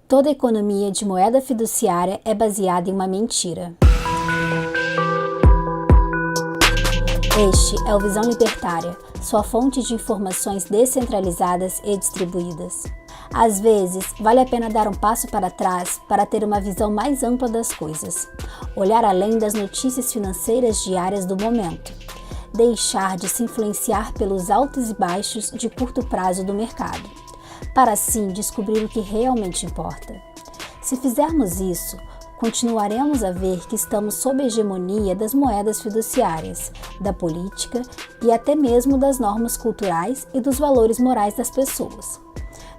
Toda economia de moeda fiduciária é baseada em uma mentira. Este é o Visão Libertária, sua fonte de informações descentralizadas e distribuídas. Às vezes, vale a pena dar um passo para trás para ter uma visão mais ampla das coisas, olhar além das notícias financeiras diárias do momento, deixar de se influenciar pelos altos e baixos de curto prazo do mercado, para assim descobrir o que realmente importa. Se fizermos isso, continuaremos a ver que estamos sob a hegemonia das moedas fiduciárias, da política e até mesmo das normas culturais e dos valores morais das pessoas.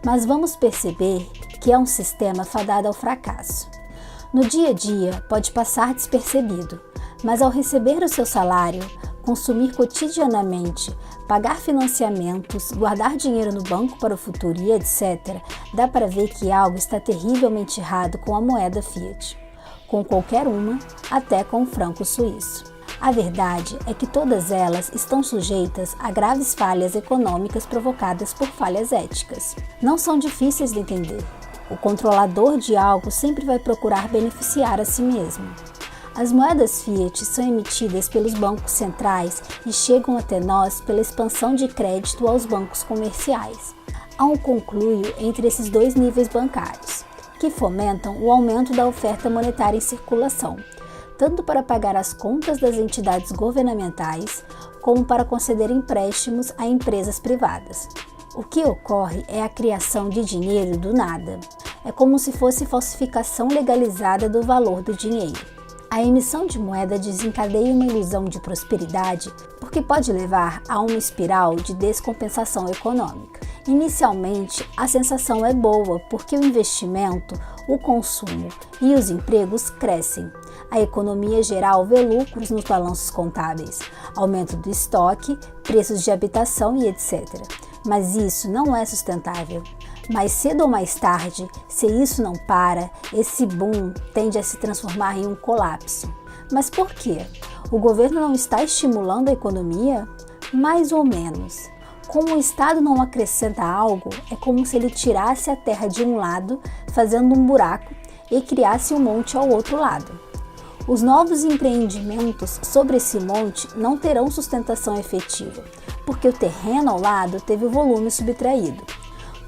Mas vamos perceber que é um sistema fadado ao fracasso. No dia a dia pode passar despercebido, mas ao receber o seu salário, consumir cotidianamente, pagar financiamentos, guardar dinheiro no banco para o futuro e etc., dá para ver que algo está terrivelmente errado com a moeda fiat, com qualquer uma, até com o franco suíço. A verdade é que todas elas estão sujeitas a graves falhas econômicas provocadas por falhas éticas. Não são difíceis de entender. O controlador de algo sempre vai procurar beneficiar a si mesmo. As moedas fiat são emitidas pelos bancos centrais e chegam até nós pela expansão de crédito aos bancos comerciais. Há um conluio entre esses dois níveis bancários, que fomentam o aumento da oferta monetária em circulação, tanto para pagar as contas das entidades governamentais, como para conceder empréstimos a empresas privadas. O que ocorre é a criação de dinheiro do nada. É como se fosse falsificação legalizada do valor do dinheiro. A emissão de moeda desencadeia uma ilusão de prosperidade porque pode levar a uma espiral de descompensação econômica. Inicialmente, a sensação é boa porque o investimento, o consumo e os empregos crescem. A economia geral vê lucros nos balanços contábeis, aumento do estoque, preços de habitação e etc. Mas isso não é sustentável. Mais cedo ou mais tarde, se isso não para, esse boom tende a se transformar em um colapso. Mas por quê? O governo não está estimulando a economia? Mais ou menos. Como o Estado não acrescenta algo, é como se ele tirasse a terra de um lado, fazendo um buraco, e criasse um monte ao outro lado. Os novos empreendimentos sobre esse monte não terão sustentação efetiva, porque o terreno ao lado teve o volume subtraído.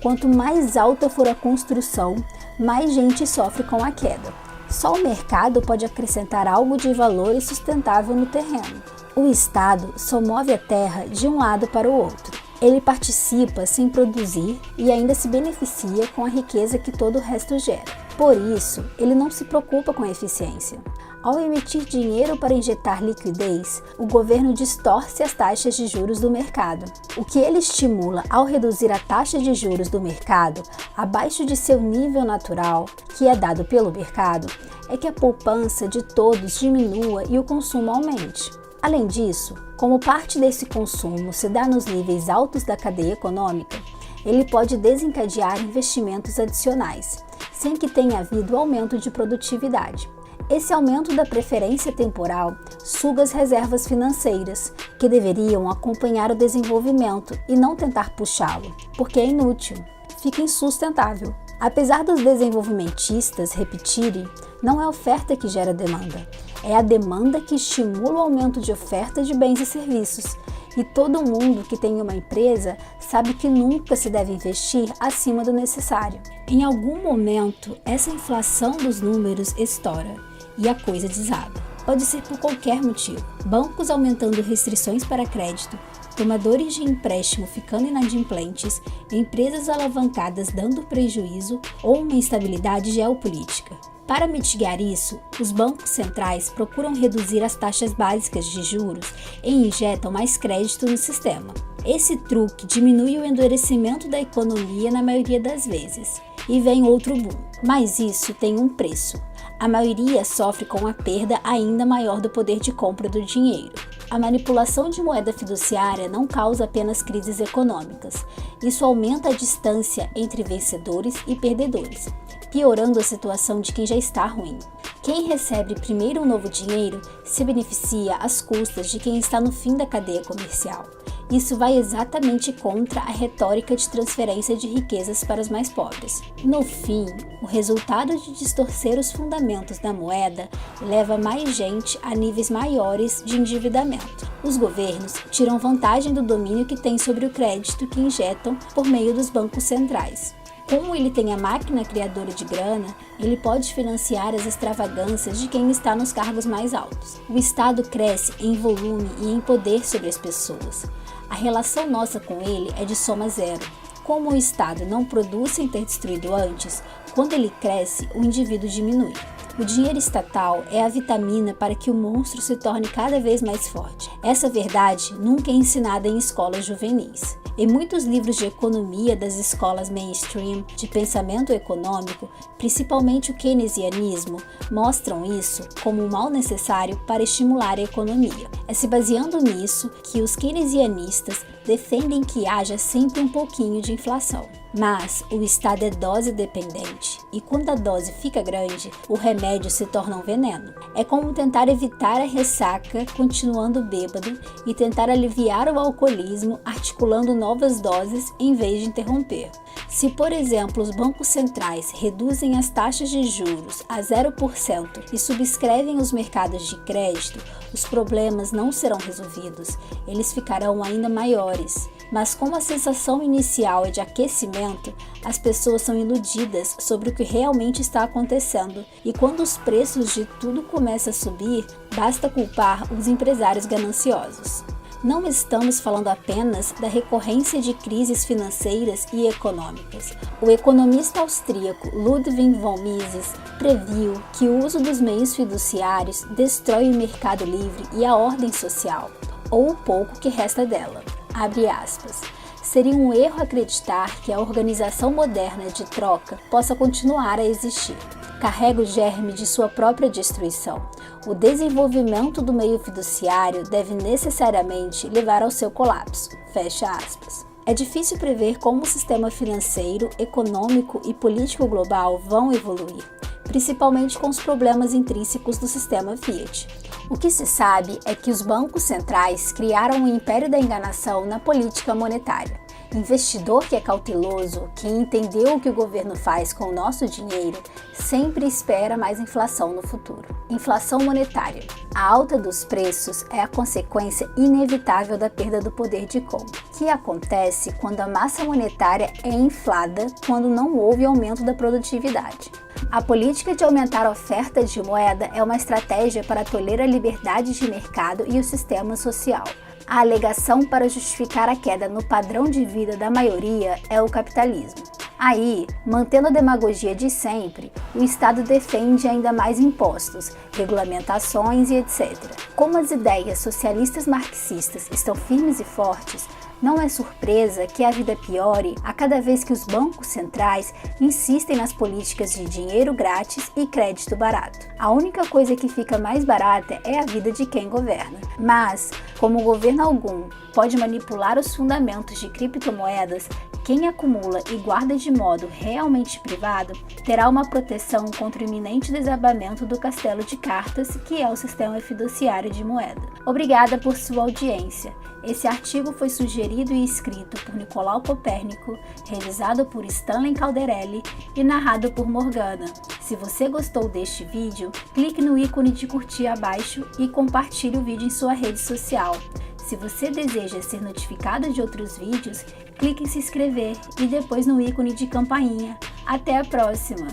Quanto mais alta for a construção, mais gente sofre com a queda. Só o mercado pode acrescentar algo de valor e sustentável no terreno. O Estado só move a terra de um lado para o outro. Ele participa sem produzir e ainda se beneficia com a riqueza que todo o resto gera. Por isso, ele não se preocupa com a eficiência. Ao emitir dinheiro para injetar liquidez, o governo distorce as taxas de juros do mercado. O que ele estimula ao reduzir a taxa de juros do mercado abaixo de seu nível natural, que é dado pelo mercado, é que a poupança de todos diminua e o consumo aumente. Além disso, como parte desse consumo se dá nos níveis altos da cadeia econômica, ele pode desencadear investimentos adicionais, sem que tenha havido aumento de produtividade. Esse aumento da preferência temporal suga as reservas financeiras, que deveriam acompanhar o desenvolvimento e não tentar puxá-lo, porque é inútil, fica insustentável. Apesar dos desenvolvimentistas repetirem, não é a oferta que gera demanda, é a demanda que estimula o aumento de oferta de bens e serviços. E todo mundo que tem uma empresa sabe que nunca se deve investir acima do necessário. Em algum momento, essa inflação dos números estoura e a coisa desaba. Pode ser por qualquer motivo. Bancos aumentando restrições para crédito, tomadores de empréstimo ficando inadimplentes, empresas alavancadas dando prejuízo ou uma instabilidade geopolítica. Para mitigar isso, os bancos centrais procuram reduzir as taxas básicas de juros e injetam mais crédito no sistema. Esse truque diminui o endurecimento da economia na maioria das vezes. E vem outro boom. Mas isso tem um preço. A maioria sofre com a perda ainda maior do poder de compra do dinheiro. A manipulação de moeda fiduciária não causa apenas crises econômicas. Isso aumenta a distância entre vencedores e perdedores, piorando a situação de quem já está ruim. Quem recebe primeiro um novo dinheiro se beneficia às custas de quem está no fim da cadeia comercial. Isso vai exatamente contra a retórica de transferência de riquezas para os mais pobres. No fim, o resultado de distorcer os fundamentos da moeda leva mais gente a níveis maiores de endividamento. Os governos tiram vantagem do domínio que têm sobre o crédito que injetam por meio dos bancos centrais. Como ele tem a máquina criadora de grana, ele pode financiar as extravagâncias de quem está nos cargos mais altos. O Estado cresce em volume e em poder sobre as pessoas. A relação nossa com ele é de soma zero. Como o Estado não produz sem ter destruído antes, quando ele cresce, o indivíduo diminui. O dinheiro estatal é a vitamina para que o monstro se torne cada vez mais forte. Essa verdade nunca é ensinada em escolas juvenis. Em muitos livros de economia das escolas mainstream de pensamento econômico, principalmente o keynesianismo, mostram isso como um mal necessário para estimular a economia. É se baseando nisso que os keynesianistas defendem que haja sempre um pouquinho de inflação. Mas o Estado é dose dependente e quando a dose fica grande, o remédio se torna um veneno. É como tentar evitar a ressaca continuando bêbado e tentar aliviar o alcoolismo articulando novas doses em vez de interromper. Se, por exemplo, os bancos centrais reduzem as taxas de juros a 0% e subscrevem os mercados de crédito, os problemas não serão resolvidos, eles ficarão ainda maiores. Mas como a sensação inicial é de aquecimento, as pessoas são iludidas sobre o que realmente está acontecendo e quando os preços de tudo começam a subir, basta culpar os empresários gananciosos. Não estamos falando apenas da recorrência de crises financeiras e econômicas. O economista austríaco Ludwig von Mises previu que o uso dos meios fiduciários destrói o mercado livre e a ordem social, ou o pouco que resta dela. Abre aspas. Seria um erro acreditar que a organização moderna de troca possa continuar a existir. Carrega o germe de sua própria destruição. O desenvolvimento do meio fiduciário deve necessariamente levar ao seu colapso. Fecha aspas. É difícil prever como o sistema financeiro, econômico e político global vão evoluir, principalmente com os problemas intrínsecos do sistema Fiat. O que se sabe é que os bancos centrais criaram o império da enganação na política monetária. Investidor que é cauteloso, que entendeu o que o governo faz com o nosso dinheiro, sempre espera mais inflação no futuro. Inflação monetária. A alta dos preços é a consequência inevitável da perda do poder de compra, que acontece quando a massa monetária é inflada quando não houve aumento da produtividade. A política de aumentar a oferta de moeda é uma estratégia para tolher a liberdade de mercado e o sistema social. A alegação para justificar a queda no padrão de vida da maioria é o capitalismo. Aí, mantendo a demagogia de sempre, o Estado defende ainda mais impostos, regulamentações e etc. Como as ideias socialistas marxistas estão firmes e fortes, não é surpresa que a vida piore a cada vez que os bancos centrais insistem nas políticas de dinheiro grátis e crédito barato. A única coisa que fica mais barata é a vida de quem governa. Mas, como governo algum pode manipular os fundamentos de criptomoedas, quem acumula e guarda de modo realmente privado terá uma proteção contra o iminente desabamento do castelo de cartas que é o sistema fiduciário de moeda. Obrigada por sua audiência. Esse artigo foi sugerido e escrito por Nicolau Copérnico, revisado por Stanley Calderelli e narrado por Morgana. Se você gostou deste vídeo, clique no ícone de curtir abaixo e compartilhe o vídeo em sua rede social. Se você deseja ser notificado de outros vídeos, clique em se inscrever e depois no ícone de campainha. Até a próxima!